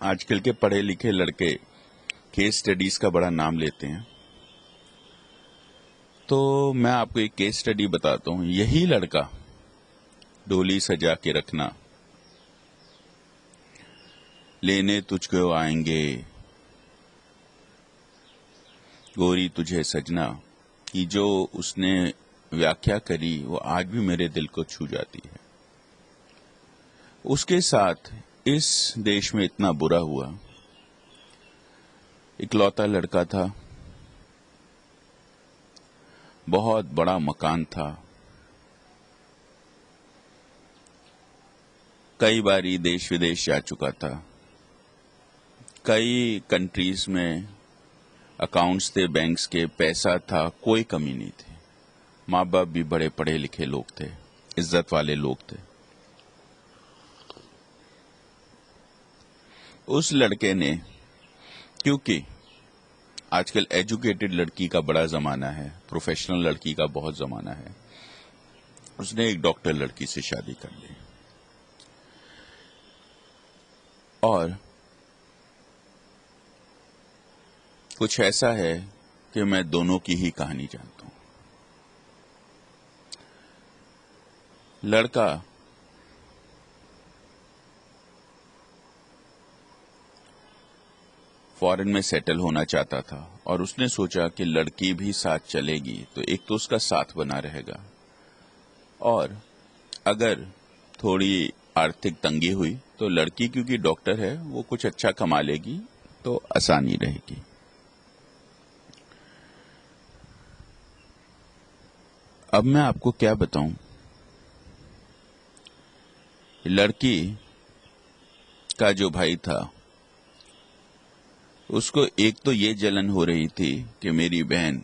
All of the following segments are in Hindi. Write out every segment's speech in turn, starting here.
आजकल के पढ़े लिखे लड़के केस स्टडीज का बड़ा नाम लेते हैं। तो मैं आपको एक केस स्टडी बताता हूँ। यही लड़का डोली सजा के रखना, लेने तुझको आएंगे गोरी तुझे सजना की जो उसने व्याख्या करी वो आज भी मेरे दिल को छू जाती है। उसके साथ इस देश में इतना बुरा हुआ। इकलौता लड़का था, बहुत बड़ा मकान था, कई बारी देश विदेश जा चुका था, कई कंट्रीज में अकाउंट्स थे बैंक्स के, पैसा था, कोई कमी नहीं थी। माँ बाप भी बड़े पढ़े लिखे लोग थे, इज्जत वाले लोग थे। उस लड़के ने, क्योंकि आजकल एजुकेटेड लड़की का बड़ा जमाना है, प्रोफेशनल लड़की का बहुत जमाना है, उसने एक डॉक्टर लड़की से शादी कर ली। और कुछ ऐसा है कि मैं दोनों की ही कहानी जानता हूं। लड़का फॉरेन में सेटल होना चाहता था और उसने सोचा कि लड़की भी साथ चलेगी तो एक तो उसका साथ बना रहेगा, और अगर थोड़ी आर्थिक तंगी हुई तो लड़की क्योंकि डॉक्टर है वो कुछ अच्छा कमा लेगी तो आसानी रहेगी। अब मैं आपको क्या बताऊं, लड़की का जो भाई था उसको एक तो ये जलन हो रही थी कि मेरी बहन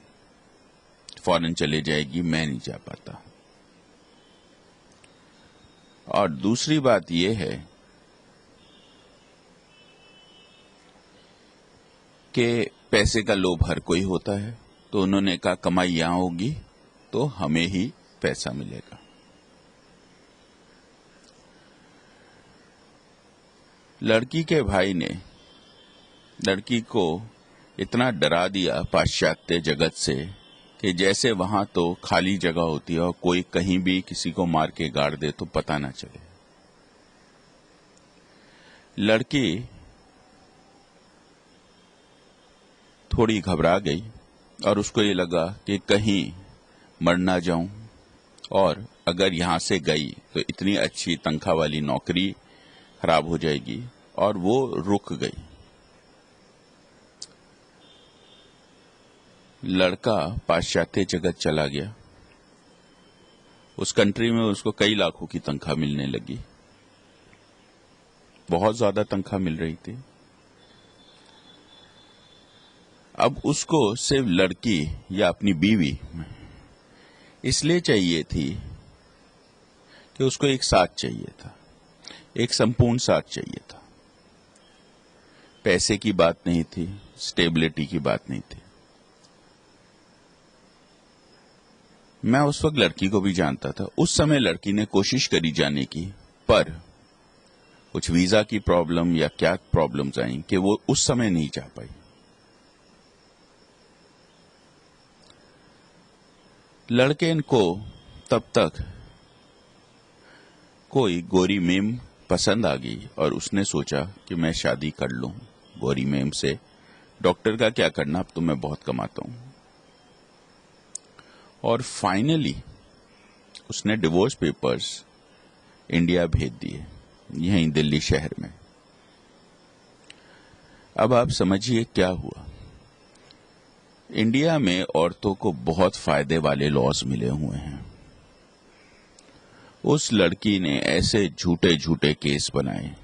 फॉरेन चले जाएगी, मैं नहीं जा पाता, और दूसरी बात यह है कि पैसे का लोभ हर कोई होता है। तो उन्होंने कहा कमाई यहां होगी तो हमें ही पैसा मिलेगा। लड़की के भाई ने लड़की को इतना डरा दिया पाश्चात्य जगत से कि जैसे वहां तो खाली जगह होती है और कोई कहीं भी किसी को मार के गाड़ दे तो पता ना चले। लड़की थोड़ी घबरा गई और उसको ये लगा कि कहीं मर ना जाऊं, और अगर यहां से गई तो इतनी अच्छी तनख्वाह वाली नौकरी खराब हो जाएगी, और वो रुक गई। लड़का पाश्चात्य जगत चला गया। उस कंट्री में उसको कई लाखों की तनख्वाह मिलने लगी, बहुत ज्यादा तनख्वाह मिल रही थी। अब उसको सिर्फ लड़की या अपनी बीवी इसलिए चाहिए थी कि उसको एक साथ चाहिए था, एक संपूर्ण साथ चाहिए था। पैसे की बात नहीं थी, स्टेबिलिटी की बात नहीं थी। मैं उस वक्त लड़की को भी जानता था। उस समय लड़की ने कोशिश करी जाने की, पर कुछ वीजा की प्रॉब्लम या क्या प्रॉब्लम्स आई कि वो उस समय नहीं जा पाई। लड़के को तब तक कोई गोरी मेम पसंद आ गई और उसने सोचा कि मैं शादी कर लूं गोरी मेम से, डॉक्टर का क्या करना, अब तो मैं बहुत कमाता हूं। और फाइनली उसने डिवोर्स पेपर्स इंडिया भेज दिए, यहीं दिल्ली शहर में। अब आप समझिए क्या हुआ। इंडिया में औरतों को बहुत फायदे वाले लॉज मिले हुए हैं। उस लड़की ने ऐसे झूठे झूठे केस बनाए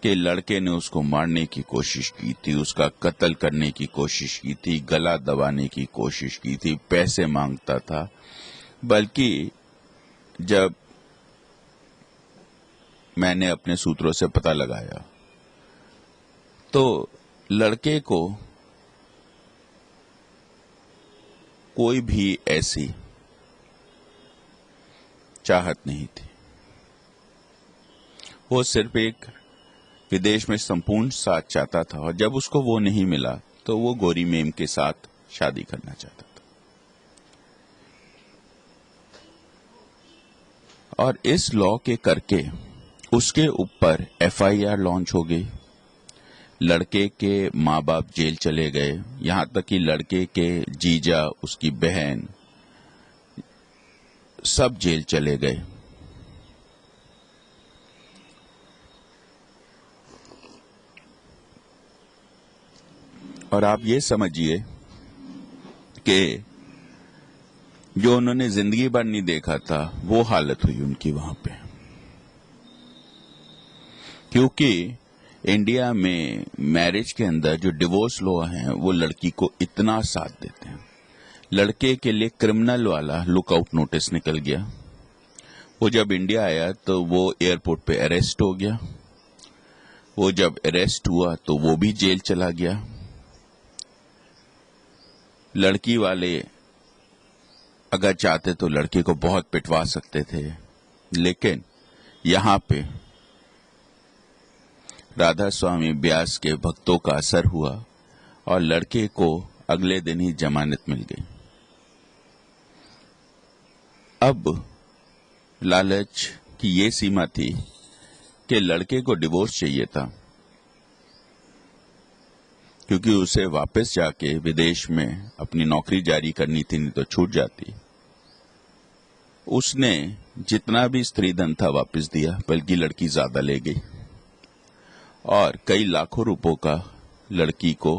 कि लड़के ने उसको मारने की कोशिश की थी, उसका कत्ल करने की कोशिश की थी, गला दबाने की कोशिश की थी, पैसे मांगता था। बल्कि जब मैंने अपने सूत्रों से पता लगाया तो लड़के को कोई भी ऐसी चाहत नहीं थी। वो सिर्फ एक विदेश में संपूर्ण साथ चाहता था, और जब उसको वो नहीं मिला तो वो गोरी मेम के साथ शादी करना चाहता था। और इस लॉ के करके उसके ऊपर एफआईआर लॉन्च हो गई। लड़के के माँ बाप जेल चले गए, यहां तक कि लड़के के जीजा, उसकी बहन, सब जेल चले गए। और आप ये समझिए कि जो उन्होंने जिंदगी भर नहीं देखा था वो हालत हुई उनकी वहां पे। क्योंकि इंडिया में मैरिज के अंदर जो डिवोर्स लॉ हैं वो लड़की को इतना साथ देते हैं। लड़के के लिए क्रिमिनल वाला लुकआउट नोटिस निकल गया। वो जब इंडिया आया तो वो एयरपोर्ट पे अरेस्ट हो गया। वो जब अरेस्ट हुआ तो वो भी जेल चला गया। लड़की वाले अगर चाहते तो लड़के को बहुत पिटवा सकते थे, लेकिन यहां पे राधा स्वामी ब्यास के भक्तों का असर हुआ और लड़के को अगले दिन ही जमानत मिल गई। अब लालच की ये सीमा थी कि लड़के को डिवोर्स चाहिए था, क्योंकि उसे वापस जाके विदेश में अपनी नौकरी जारी करनी थी, नहीं तो छूट जाती। उसने जितना भी स्त्री धन था वापस दिया, बल्कि लड़की ज्यादा ले गई और कई लाखों रुपयों का लड़की को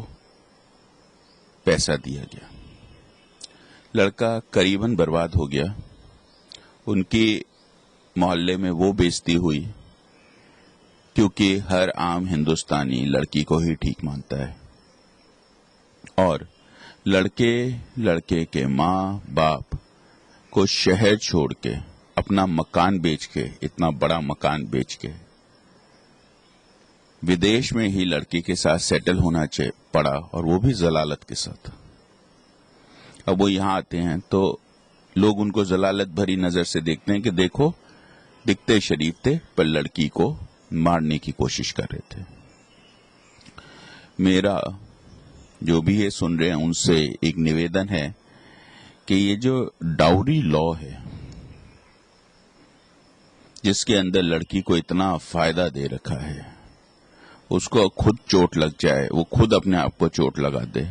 पैसा दिया गया। लड़का करीबन बर्बाद हो गया। उनकी मोहल्ले में वो बेइज्जती हुई, क्योंकि हर आम हिंदुस्तानी लड़की को ही ठीक मानता है। और लड़के के माँ बाप को शहर छोड़ के, अपना मकान बेच के, इतना बड़ा मकान बेच के विदेश में ही लड़की के साथ सेटल होना पड़ा, और वो भी जलालत के साथ। अब वो यहां आते हैं तो लोग उनको जलालत भरी नजर से देखते हैं कि देखो, दिखते शरीफ थे पर लड़की को मारने की कोशिश कर रहे थे। मेरा जो भी ये सुन रहे हैं उनसे एक निवेदन है कि ये जो डाउरी लॉ है, जिसके अंदर लड़की को इतना फायदा दे रखा है, उसको खुद चोट लग जाए, वो खुद अपने आप को चोट लगा दे,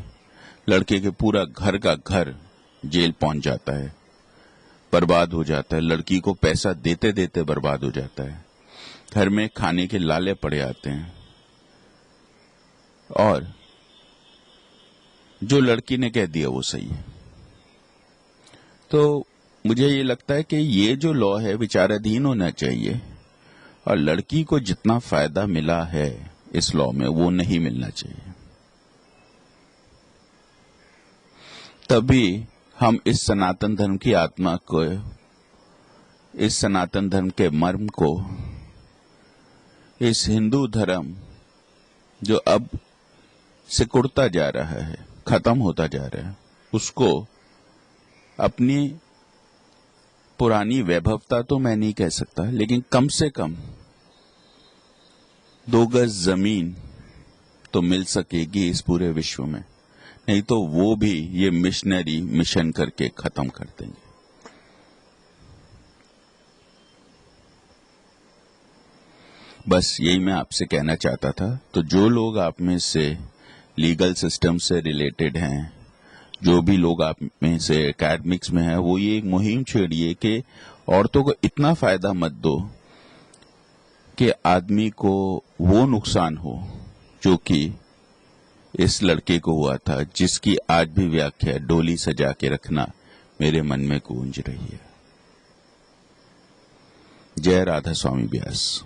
लड़के के पूरा घर का घर जेल पहुंच जाता है, बर्बाद हो जाता है। लड़की को पैसा देते देते बर्बाद हो जाता है। घर में खाने के लाले पड़े आते हैं। और जो लड़की ने कह दिया वो सही है। तो मुझे ये लगता है कि ये जो लॉ है विचाराधीन होना चाहिए, और लड़की को जितना फायदा मिला है इस लॉ में वो नहीं मिलना चाहिए। तभी हम इस सनातन धर्म की आत्मा को, इस सनातन धर्म के मर्म को, इस हिंदू धर्म जो अब सिकुड़ता जा रहा है, खत्म होता जा रहा है, उसको अपनी पुरानी वैभवता तो मैं नहीं कह सकता, लेकिन कम से कम 2 गज जमीन तो मिल सकेगी इस पूरे विश्व में। नहीं तो वो भी ये मिशनरी मिशन करके खत्म कर देंगे। बस यही मैं आपसे कहना चाहता था। तो जो लोग आप में से लीगल सिस्टम से रिलेटेड हैं, जो भी लोग आप में से एकेडमिक्स में हैं, वो ये एक मुहिम छेड़िए कि औरतों को इतना फायदा मत दो कि आदमी को वो नुकसान हो जो कि इस लड़के को हुआ था, जिसकी आज भी व्याख्या डोली सजा के रखना मेरे मन में गूंज रही है। जय राधा स्वामी ब्यास।